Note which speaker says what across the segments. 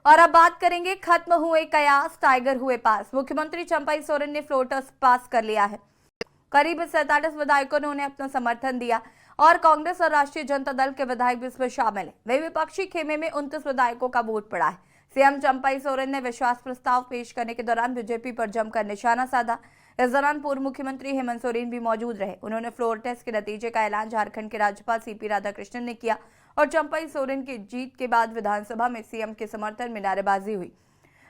Speaker 1: और अब बात करेंगे, खत्म हुए कयास, टाइगर हुए पास। मुख्यमंत्री चंपई सोरेन ने फ्लोर टेस्ट पास कर लिया है। करीब 47 विधायकों ने उन्हें अपना समर्थन दिया और कांग्रेस और राष्ट्रीय जनता दल के विधायक भी इसमें शामिल हैं। वही विपक्षी खेमे में 29 विधायकों का वोट पड़ा है। सीएम चंपई सोरेन ने विश्वास प्रस्ताव पेश करने के दौरान बीजेपी पर जमकर निशाना साधा। इस दौरान पूर्व मुख्यमंत्री हेमंत सोरेन भी मौजूद रहे। उन्होंने फ्लोर टेस्ट के नतीजे का ऐलान झारखंड के राज्यपाल सीपी राधाकृष्णन ने किया और चंपई सोरेन की जीत के बाद विधानसभा में सीएम के समर्थन में नारेबाजी हुई।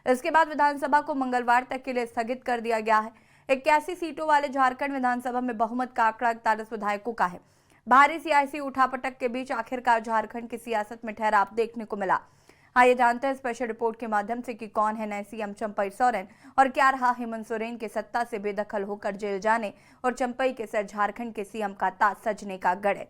Speaker 1: इसके बाद विधानसभा को मंगलवार तक के लिए स्थगित कर दिया गया है। 81 सीटों वाले झारखंड विधानसभा में बहुमत का आंकड़ा 41 विधायकों का है। भारी सियासी उठापटक के बीच आखिरकार झारखंड की सियासत में ठहराव देखने को मिला। आइए जानते हैं स्पेशल रिपोर्ट के माध्यम से कि कौन है नए सीएम चंपई सोरेन और क्या रहा हेमंत सोरेन के सत्ता से बेदखल होकर जेल जाने और चंपई के सर झारखंड के सीएम का ताज सजने का गणित।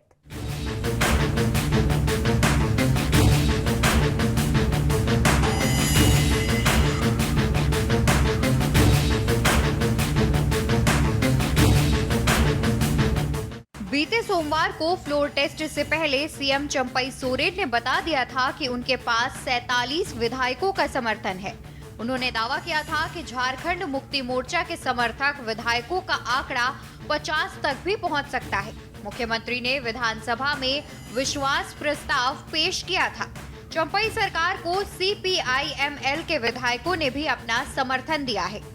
Speaker 2: बीते सोमवार को फ्लोर टेस्ट से पहले सीएम चंपई सोरेन ने बता दिया था कि उनके पास 47 विधायकों का समर्थन है। उन्होंने दावा किया था कि झारखंड मुक्ति मोर्चा के समर्थक विधायकों का आंकड़ा 50 तक भी पहुंच सकता है। मुख्यमंत्री ने विधानसभा में विश्वास प्रस्ताव पेश किया था। चंपई सरकार को सीपीआईएमएल के विधायकों ने भी अपना समर्थन दिया है।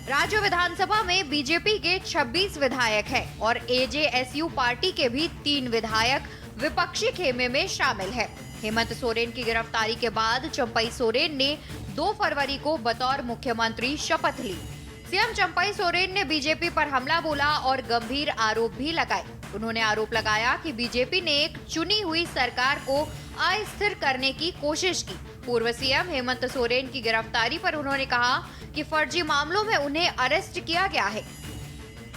Speaker 2: राज्य विधानसभा में बीजेपी के 26 विधायक हैं और एजेएसयू पार्टी के भी 3 विधायक विपक्षी खेमे में शामिल हैं। हेमंत सोरेन की गिरफ्तारी के बाद चंपई सोरेन ने 2 फरवरी को बतौर मुख्यमंत्री शपथ ली। सीएम चंपई सोरेन ने बीजेपी पर हमला बोला और गंभीर आरोप भी लगाए। उन्होंने आरोप लगाया कि बीजेपी ने एक चुनी हुई सरकार को अस्थिर करने की कोशिश की। पूर्व सीएम हेमंत सोरेन की गिरफ्तारी पर उन्होंने कहा कि फर्जी मामलों में उन्हें अरेस्ट किया गया है।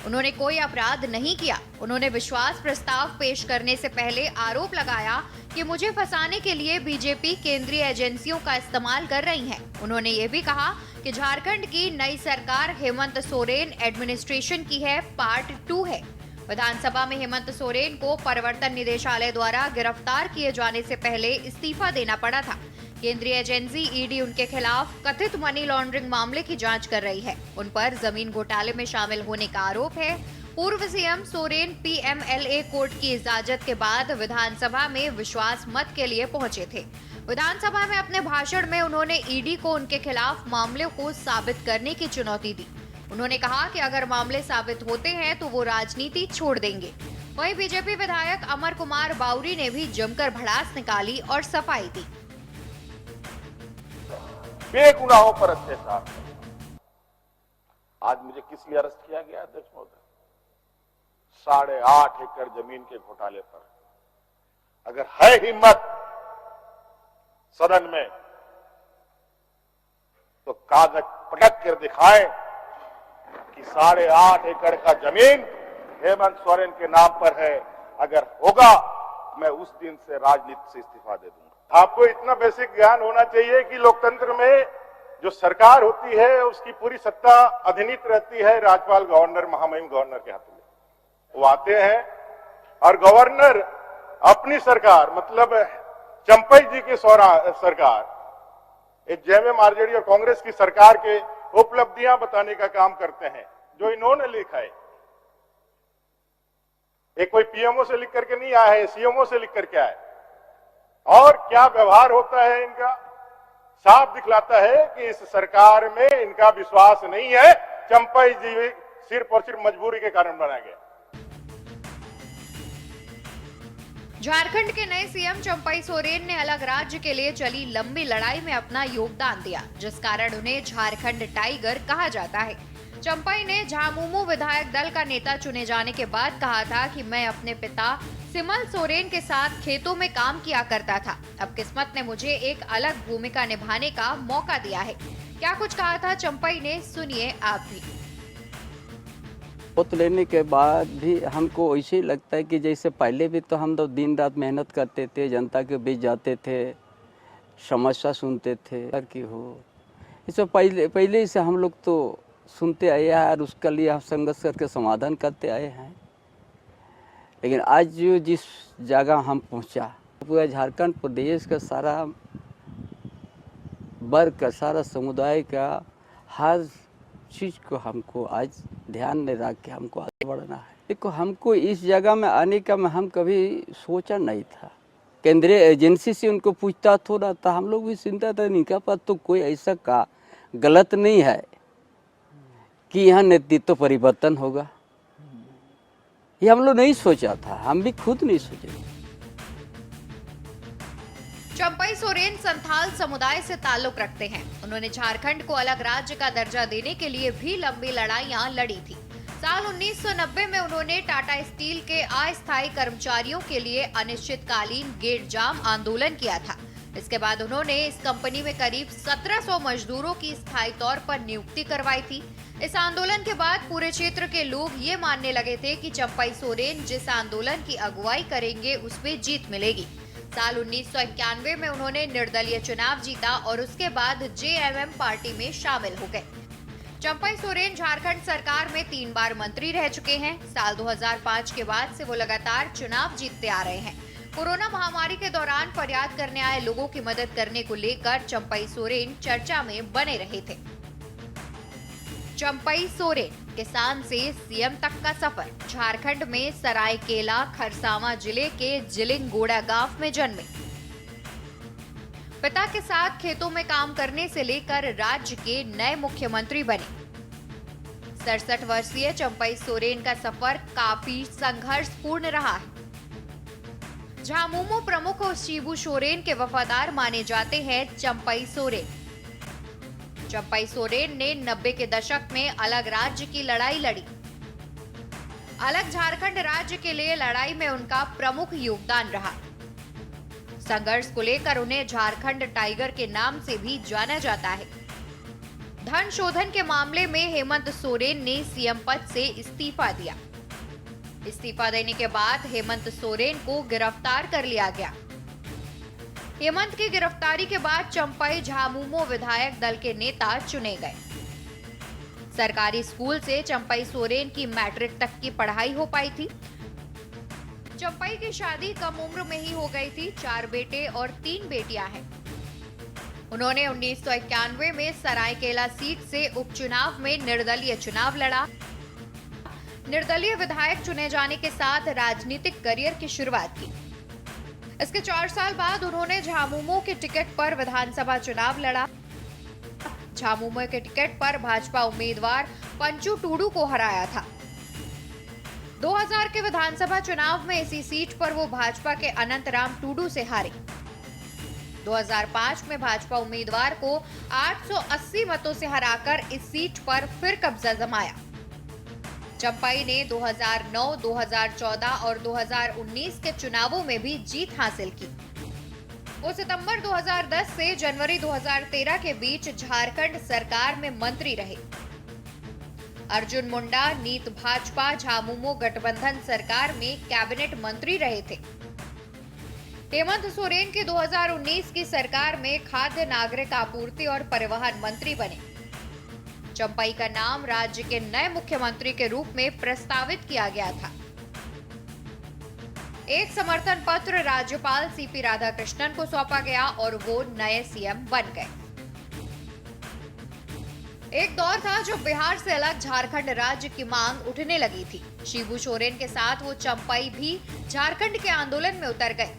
Speaker 2: उन्होंने कोई अपराध नहीं किया। उन्होंने विश्वास प्रस्ताव पेश करने से पहले आरोप लगाया कि मुझे फंसाने के लिए बीजेपी केंद्रीय एजेंसियों का इस्तेमाल कर रही है। उन्होंने ये भी कहा कि झारखंड की नई सरकार हेमंत सोरेन एडमिनिस्ट्रेशन की है, पार्ट 2 है। विधानसभा में हेमंत सोरेन को प्रवर्तन निदेशालय द्वारा गिरफ्तार किए जाने से पहले इस्तीफा देना पड़ा था। केंद्रीय एजेंसी ईडी उनके खिलाफ कथित मनी लॉन्ड्रिंग मामले की जांच कर रही है। उन पर जमीन घोटाले में शामिल होने का आरोप है। पूर्व सीएम सोरेन पीएमएलए कोर्ट की इजाजत के बाद विधानसभा में विश्वास मत के लिए पहुंचे थे। विधानसभा में अपने भाषण में उन्होंने ईडी को उनके खिलाफ मामलों को साबित करने की चुनौती दी। उन्होंने कहा कि अगर मामले साबित होते हैं तो वो राजनीति छोड़ देंगे। वहीं बीजेपी विधायक अमर कुमार बाउरी ने भी जमकर भड़ास निकाली और सफाई दी।
Speaker 3: बेगुनाहों पर अत्याचार। आज मुझे किस लिए अरेस्ट किया गया अध्यक्ष महोदय? 8.5 एकड़ जमीन के घोटाले पर। अगर है हिम्मत सदन में तो कागज पटक कर दिखाएं कि 8.5 एकड़ का जमीन हेमंत सोरेन के नाम पर है। अगर होगा मैं उस दिन से राजनीति से इस्तीफा दे दूंगा। आपको इतना बेसिक ज्ञान होना चाहिए कि लोकतंत्र में जो सरकार होती है उसकी पूरी सत्ता अधिनीत रहती है राज्यपाल, गवर्नर, महामहिम गवर्नर के हाथों में। वो आते हैं और गवर्नर अपनी सरकार, मतलब चंपई जी की सरकार, जेएमएम आरजेडी और कांग्रेस की सरकार के उपलब्धियां बताने का काम करते हैं जो इन्होंने लिखा है। ये कोई पीएमओ से लिख करके नहीं आया है, सीएमओ से लिख करके आया है। और क्या व्यवहार होता है इनका साफ दिखलाता है कि इस सरकार में इनका विश्वास नहीं है। चंपई जी सिर्फ और सिर्फ मजबूरी के कारण बनाया गया।
Speaker 2: झारखंड के नए सीएम चंपई सोरेन ने अलग राज्य के लिए चली लंबी लड़ाई में अपना योगदान दिया, जिस कारण उन्हें झारखंड टाइगर कहा जाता है। चंपई ने झामुमो विधायक दल का नेता चुने जाने के बाद कहा था कि मैं अपने पिता सिमल सोरेन के साथ खेतों में काम किया करता था। अब किस्मत ने मुझे एक अलग भूमिका निभाने का मौका दिया है। क्या कुछ कहा था चंपई ने, सुनिए आप भी।
Speaker 4: वोट लेने के बाद भी हमको ऐसे ही लगता है कि जैसे पहले भी तो हम तो दिन रात मेहनत करते थे, जनता के बीच जाते थे, समस्या सुनते थे कि हो इससे पहले से हम लोग तो सुनते आए हैं और उसके लिए हम संघर्ष करके समाधान करते आए हैं। लेकिन आज जो जिस जगह हम पहुंचा, पूरा झारखंड प्रदेश का सारा वर्ग का, सारा समुदाय का हर चीज़ को हमको आज ध्यान में रख के हमको आगे बढ़ना है। देखो, हमको इस जगह में आने का हम कभी सोचा नहीं था। केंद्रीय एजेंसी से उनको पूछताछ हो रहा था, हम लोग भी सुनता था, इनका पास तो कोई ऐसा का गलत नहीं है कि यहाँ नेतृत्व परिवर्तन होगा। ये हम लोग नहीं सोचा था, हम भी खुद नहीं सोचे।
Speaker 2: चंपई सोरेन संथाल समुदाय से ताल्लुक रखते हैं। उन्होंने झारखंड को अलग राज्य का दर्जा देने के लिए भी लंबी लड़ाइयां लड़ी थी। साल 1990 में उन्होंने टाटा स्टील के अस्थायी कर्मचारियों के लिए अनिश्चितकालीन गेट जाम आंदोलन किया था। इसके बाद उन्होंने इस कंपनी में करीब 1700 मजदूरों की स्थायी तौर पर नियुक्ति करवाई थी। इस आंदोलन के बाद पूरे क्षेत्र के लोग ये मानने लगे थे कि चंपई सोरेन जिस आंदोलन की अगुवाई करेंगे उसमें जीत मिलेगी। साल 1991 में उन्होंने निर्दलीय चुनाव जीता और उसके बाद जेएमएम पार्टी में शामिल हो गए। चंपई सोरेन झारखंड सरकार में 3 बार मंत्री रह चुके हैं। साल 2005 के बाद से वो लगातार चुनाव जीतते आ रहे हैं। कोरोना महामारी के दौरान फरियाद करने आए लोगों की मदद करने को लेकर चंपई सोरेन चर्चा में बने रहे थे। चंपई सोरेन, किसान से सीएम तक का सफर। झारखंड में सरायकेला खरसावां जिले के जिलिंगोड़ा गांव में जन्मे। पिता के साथ खेतों में काम करने से लेकर राज्य के नए मुख्यमंत्री बने। 67 वर्षीय चंपई सोरेन का सफर काफी संघर्षपूर्ण रहा है। झामुमो प्रमुख शिबू सोरेन के वफादार माने जाते हैं चंपई सोरेन। चंपई सोरेन ने 90 के दशक में अलग राज्य की लड़ाई लड़ी। अलग झारखंड राज्य के लिए लड़ाई में उनका प्रमुख योगदान रहा। संघर्ष को लेकर उन्हें झारखंड टाइगर के नाम से भी जाना जाता है। धन शोधन के मामले में हेमंत सोरेन ने सीएम पद से इस्तीफा दिया। इस्तीफा देने के बाद हेमंत सोरेन को गिरफ्तार कर लिया गया। हेमंत की गिरफ्तारी के बाद चंपई झामुमो विधायक दल के नेता चुने गए। सरकारी स्कूल से चंपई सोरेन की मैट्रिक तक की पढ़ाई हो पाई थी। चंपई की शादी कम उम्र में ही हो गई थी। 4 बेटे और 3 बेटियां हैं। उन्होंने 1991 में सरायकेला सीट से उपचुनाव में निर्दलीय चुनाव लड़ा। निर्दलीय विधायक चुने जाने के साथ राजनीतिक करियर की शुरुआत की। इसके 4 साल बाद उन्होंने झामुमो के टिकट पर विधानसभा चुनाव लड़ा। झामुमो के टिकट पर भाजपा उम्मीदवार पंचू टूडू को हराया था। 2000 के विधानसभा चुनाव में इसी सीट पर वो भाजपा के अनंतराम टूडू से हारे। 2005 में भाजपा उम्मीदवार को 880 मतों से हराकर इस सीट पर फिर कब्जा जमाया। चंपई ने 2009, 2014 और 2019 के चुनावों में भी जीत हासिल की। वो सितंबर 2010 से जनवरी 2013 के बीच झारखंड सरकार में मंत्री रहे। अर्जुन मुंडा नीत भाजपा झामुमो गठबंधन सरकार में कैबिनेट मंत्री रहे थे। हेमंत सोरेन की 2019 की सरकार में खाद्य नागरिक आपूर्ति और परिवहन मंत्री बने। चंपई का नाम राज्य के नए मुख्यमंत्री के रूप में प्रस्तावित किया गया था। एक समर्थन पत्र राज्यपाल सीपी राधाकृष्णन को सौंपा गया और वो नए सीएम बन गए। एक दौर था जो बिहार से अलग झारखंड राज्य की मांग उठने लगी थी। शिबू सोरेन के साथ वो चंपई भी झारखंड के आंदोलन में उतर गए।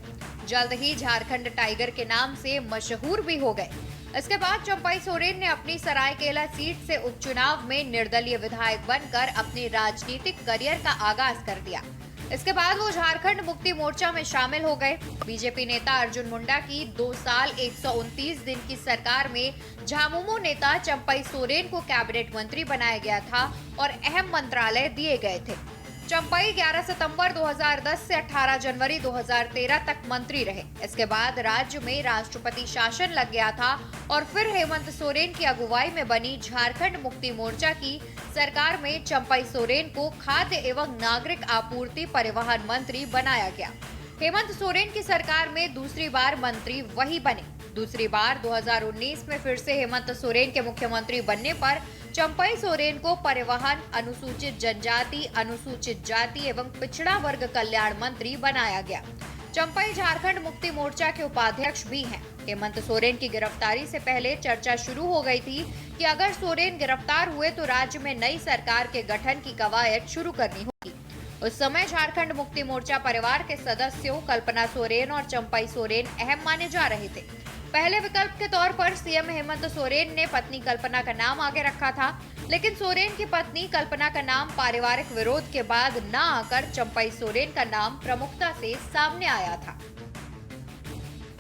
Speaker 2: जल्द ही झारखंड टाइगर के नाम से मशहूर भी हो गए। इसके बाद चंपई सोरेन ने अपनी सरायकेला सीट से उपचुनाव में निर्दलीय विधायक बनकर अपने राजनीतिक करियर का आगाज कर दिया। इसके बाद वो झारखंड मुक्ति मोर्चा में शामिल हो गए। बीजेपी नेता अर्जुन मुंडा की 2 साल 129 दिन की सरकार में झामुमो नेता चंपई सोरेन को कैबिनेट मंत्री बनाया गया था और अहम मंत्रालय दिए गए थे। चंपई 11 सितंबर 2010 से 18 जनवरी 2013 तक मंत्री रहे। इसके बाद राज्य में राष्ट्रपति शासन लग गया था और फिर हेमंत सोरेन की अगुवाई में बनी झारखंड मुक्ति मोर्चा की सरकार में चंपई सोरेन को खाद्य एवं नागरिक आपूर्ति परिवहन मंत्री बनाया गया। हेमंत सोरेन की सरकार में दूसरी बार मंत्री वही बने। दूसरी बार 2019 में फिर से हेमंत सोरेन के मुख्यमंत्री बनने पर चंपई सोरेन को परिवहन, अनुसूचित जनजाति, अनुसूचित जाति एवं पिछड़ा वर्ग कल्याण मंत्री बनाया गया। चंपई झारखंड मुक्ति मोर्चा के उपाध्यक्ष भी हैं। हेमंत सोरेन की गिरफ्तारी से पहले चर्चा शुरू हो गई थी कि अगर सोरेन गिरफ्तार हुए तो राज्य में नई सरकार के गठन की कवायद शुरू करनी होगी। उस समय झारखंड मुक्ति मोर्चा परिवार के सदस्यों कल्पना सोरेन और चंपई सोरेन अहम माने जा रहे थे। पहले विकल्प के तौर पर सीएम हेमंत सोरेन ने पत्नी कल्पना का नाम आगे रखा था, लेकिन सोरेन की पत्नी कल्पना का नाम पारिवारिक विरोध के बाद न आकर चंपई सोरेन का नाम प्रमुखता से सामने आया था।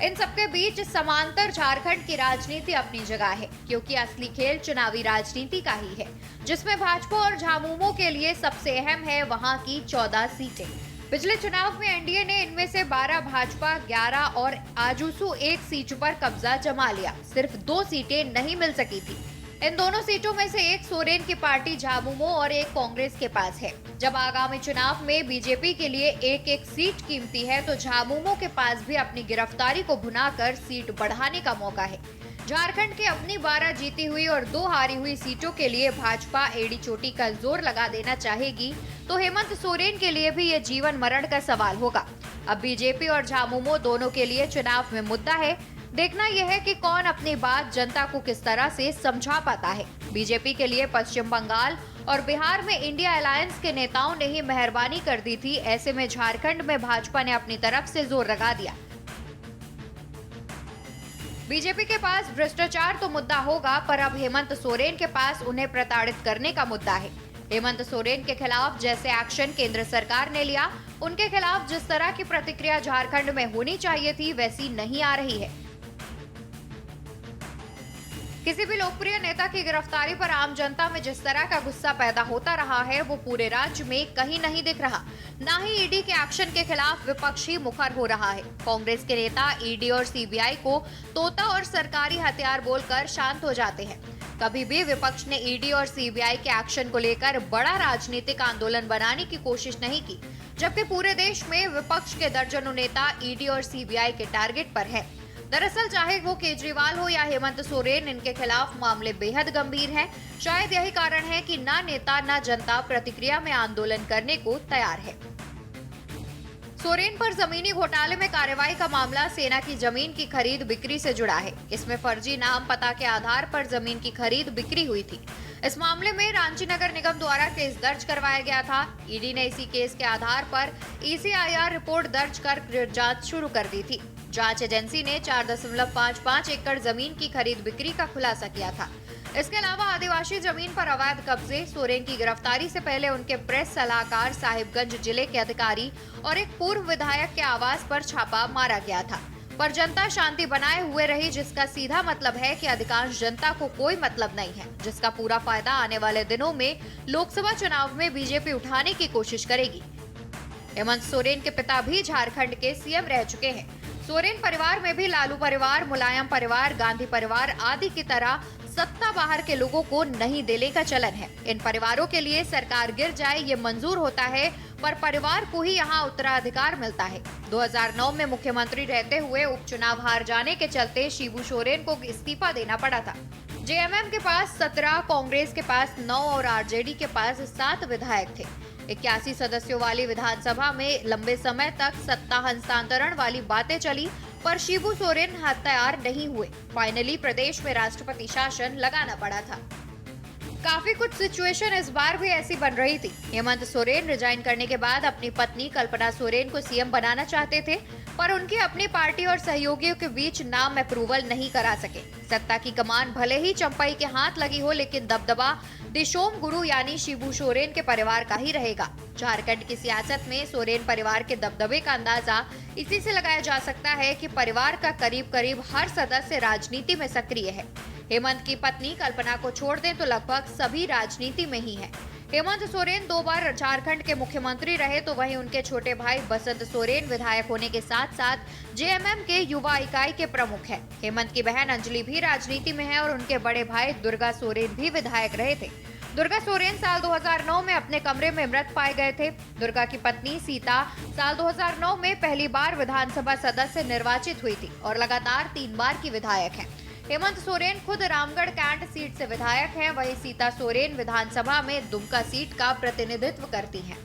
Speaker 2: इन सबके बीच समांतर झारखंड की राजनीति अपनी जगह है, क्योंकि असली खेल चुनावी राजनीति का ही है, जिसमें भाजपा और झामुमो के लिए सबसे अहम है वहां की 14 सीटें। पिछले चुनाव में एनडीए ने इनमें से 12 भाजपा, 11 और आजूसू 1 सीट पर कब्जा जमा लिया। सिर्फ 2 सीटें नहीं मिल सकी थी। इन दोनों सीटों में से एक सोरेन की पार्टी झामुमो और एक कांग्रेस के पास है। जब आगामी चुनाव में बीजेपी के लिए एक सीट कीमती है, तो झामुमो के पास भी अपनी गिरफ्तारी को भुनाकर सीट बढ़ाने का मौका है। झारखंड की अपनी 12 जीती हुई और 2 हारी हुई सीटों के लिए भाजपा एड़ी चोटी का जोर लगा देना चाहेगी, तो हेमंत सोरेन के लिए भी ये जीवन मरण का सवाल होगा। अब बीजेपी और झामुमो दोनों के लिए चुनाव में मुद्दा है। देखना यह है कि कौन अपनी बात जनता को किस तरह से समझा पाता है। बीजेपी के लिए पश्चिम बंगाल और बिहार में इंडिया अलायंस के नेताओं ने ही मेहरबानी कर दी थी। ऐसे में झारखंड में भाजपा ने अपनी तरफ से जोर लगा दिया। बीजेपी के पास भ्रष्टाचार तो मुद्दा होगा, पर अब हेमंत सोरेन के पास उन्हें प्रताड़ित करने का मुद्दा है। हेमंत सोरेन के खिलाफ जैसे एक्शन केंद्र सरकार ने लिया, उनके खिलाफ जिस तरह की प्रतिक्रिया झारखंड में होनी चाहिए थी, वैसी नहीं आ रही है। किसी भी लोकप्रिय नेता की गिरफ्तारी पर आम जनता में जिस तरह का गुस्सा पैदा होता रहा है, वो पूरे राज्य में कहीं नहीं दिख रहा। न ही ईडी के एक्शन के खिलाफ विपक्ष ही मुखर हो रहा है। कांग्रेस के नेता ईडी और सीबीआई को तोता और सरकारी हथियार बोलकर शांत हो जाते हैं। कभी भी विपक्ष ने ईडी और सीबीआई के एक्शन को लेकर बड़ा राजनीतिक आंदोलन बनाने की कोशिश नहीं की, जबकि पूरे देश में विपक्ष के दर्जनों नेता ईडी और सीबीआई के टारगेट पर है। दरअसल चाहे वो केजरीवाल हो या हेमंत सोरेन, इनके खिलाफ मामले बेहद गंभीर हैं। शायद यही कारण है कि ना नेता ना जनता प्रतिक्रिया में आंदोलन करने को तैयार है। सोरेन पर जमीनी घोटाले में कार्रवाई का मामला सेना की जमीन की खरीद बिक्री से जुड़ा है। इसमें फर्जी नाम पता के आधार पर जमीन की खरीद बिक्री हुई थी। इस मामले में रांची नगर निगम द्वारा केस दर्ज करवाया गया था। ईडी ने इसी केस के आधार पर ECIR रिपोर्ट दर्ज कर जांच शुरू कर दी थी। जांच एजेंसी ने 4.55 एकड़ जमीन की खरीद बिक्री का खुलासा किया था। इसके अलावा आदिवासी जमीन पर अवैध कब्जे, सोरेन की गिरफ्तारी से पहले उनके प्रेस सलाहकार, साहिबगंज जिले के अधिकारी और एक पूर्व विधायक के आवास पर छापा मारा गया था। पर जनता शांति बनाए हुए रही, जिसका सीधा मतलब है कि अधिकांश जनता को कोई मतलब नहीं है, जिसका पूरा फायदा आने वाले दिनों में लोकसभा चुनाव में बीजेपी उठाने की कोशिश करेगी। हेमंत सोरेन के पिता भी झारखंड के सीएम रह चुके हैं। सोरेन परिवार में भी लालू परिवार, मुलायम परिवार, गांधी परिवार आदि की तरह सत्ता बाहर के लोगों को नहीं देने का चलन है। इन परिवारों के लिए सरकार गिर जाए ये मंजूर होता है, पर परिवार को ही यहाँ उत्तराधिकार मिलता है। 2009 में मुख्यमंत्री रहते हुए उपचुनाव हार जाने के चलते शिबू सोरेन को इस्तीफा देना पड़ा था। जेएमएम के पास 17, कांग्रेस के पास 9 और आरजेडी के पास 7 विधायक थे। 81 सदस्यों वाली विधानसभा में लंबे समय तक सत्ता हस्तांतरण वाली बातें चली, पर शिबू सोरेन तैयार नहीं हुए। फाइनली प्रदेश में राष्ट्रपति शासन लगाना पड़ा था। काफी कुछ सिचुएशन इस बार भी ऐसी बन रही थी। हेमंत सोरेन रिजाइन करने के बाद अपनी पत्नी कल्पना सोरेन को सीएम बनाना चाहते थे, पर उनकी अपनी पार्टी और सहयोगियों के बीच नाम अप्रूवल नहीं करा सके। सत्ता की कमान भले ही चंपई के हाथ लगी हो, लेकिन दबदबा दिशोम गुरु यानी शिबू सोरेन के परिवार का ही रहेगा। झारखंड की सियासत में सोरेन परिवार के दबदबे का अंदाजा इसी से लगाया जा सकता है कि परिवार का करीब करीब हर सदस्य राजनीति में सक्रिय है। हेमंत की पत्नी कल्पना को छोड़ दें तो लगभग सभी राजनीति में ही है। हेमंत सोरेन 2 बार झारखंड के मुख्यमंत्री रहे, तो वहीं उनके छोटे भाई बसंत सोरेन विधायक होने के साथ साथ जेएमएम के युवा इकाई के प्रमुख हैं। हेमंत की बहन अंजलि भी राजनीति में है और उनके बड़े भाई दुर्गा सोरेन भी विधायक रहे थे। दुर्गा सोरेन साल 2009 में अपने कमरे में मृत पाए गए थे। दुर्गा की पत्नी सीता साल 2009 में पहली बार विधानसभा सदस्य निर्वाचित हुई थी और लगातार 3 बार की विधायक हैं। हेमंत सोरेन खुद रामगढ़ कैंट सीट से विधायक हैं, वहीं सीता सोरेन विधानसभा में दुमका सीट का प्रतिनिधित्व करती हैं।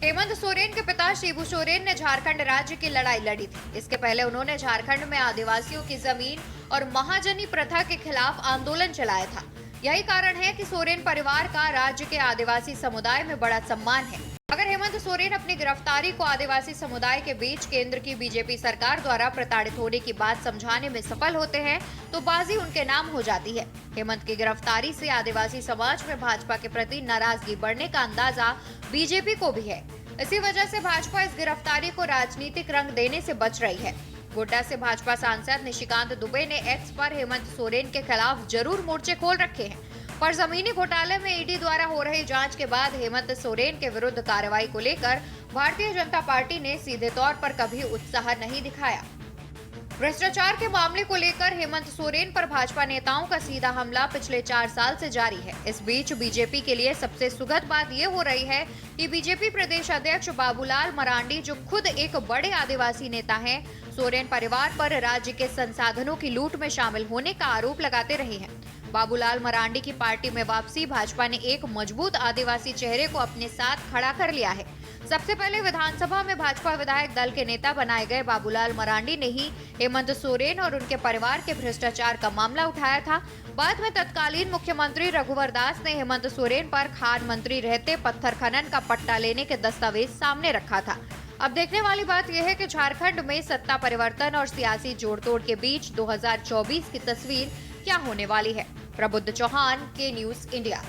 Speaker 2: हेमंत सोरेन के पिता शिबू सोरेन ने झारखंड राज्य की लड़ाई लड़ी थी। इसके पहले उन्होंने झारखंड में आदिवासियों की जमीन और महाजनी प्रथा के खिलाफ आंदोलन चलाया था। यही कारण है कि सोरेन परिवार का राज्य के आदिवासी समुदाय में बड़ा सम्मान है। अगर हेमंत सोरेन अपनी गिरफ्तारी को आदिवासी समुदाय के बीच केंद्र की बीजेपी सरकार द्वारा प्रताड़ित होने की बात समझाने में सफल होते हैं तो बाजी उनके नाम हो जाती है। हेमंत की गिरफ्तारी से आदिवासी समाज में भाजपा के प्रति नाराजगी बढ़ने का अंदाजा बीजेपी को भी है। इसी वजह से भाजपा इस गिरफ्तारी को राजनीतिक रंग देने से बच रही है। गोड्डा से भाजपा सांसद निशिकांत दुबे ने एक्स पर हेमंत सोरेन के खिलाफ जरूर मोर्चे खोल रखे हैं, पर जमीनी घोटाले में ईडी द्वारा हो रही जांच के बाद हेमंत सोरेन के विरुद्ध कार्रवाई को लेकर भारतीय जनता पार्टी ने सीधे तौर पर कभी उत्साह नहीं दिखाया। भ्रष्टाचार के मामले को लेकर हेमंत सोरेन पर भाजपा नेताओं का सीधा हमला पिछले 4 साल से जारी है। इस बीच बीजेपी के लिए सबसे सुखद बात ये हो रही है कि बीजेपी प्रदेश अध्यक्ष बाबूलाल मरांडी, जो खुद एक बड़े आदिवासी नेता हैं, सोरेन परिवार पर राज्य के संसाधनों की लूट में शामिल होने का आरोप लगाते रहे हैं। बाबूलाल मरांडी की पार्टी में वापसी भाजपा ने एक मजबूत आदिवासी चेहरे को अपने साथ खड़ा कर लिया है। सबसे पहले विधानसभा में भाजपा विधायक दल के नेता बनाए गए बाबूलाल मरांडी ने ही हेमंत सोरेन और उनके परिवार के भ्रष्टाचार का मामला उठाया था। बाद में तत्कालीन मुख्यमंत्री रघुवर दास ने हेमंत सोरेन पर खान मंत्री रहते पत्थर खनन का पट्टा लेने के दस्तावेज सामने रखा था। अब देखने वाली बात यह है कि झारखंड में सत्ता परिवर्तन और सियासी जोड़तोड़ के बीच 2024 की तस्वीर क्या होने वाली है। प्रबुद्ध चौहान, के न्यूज इंडिया।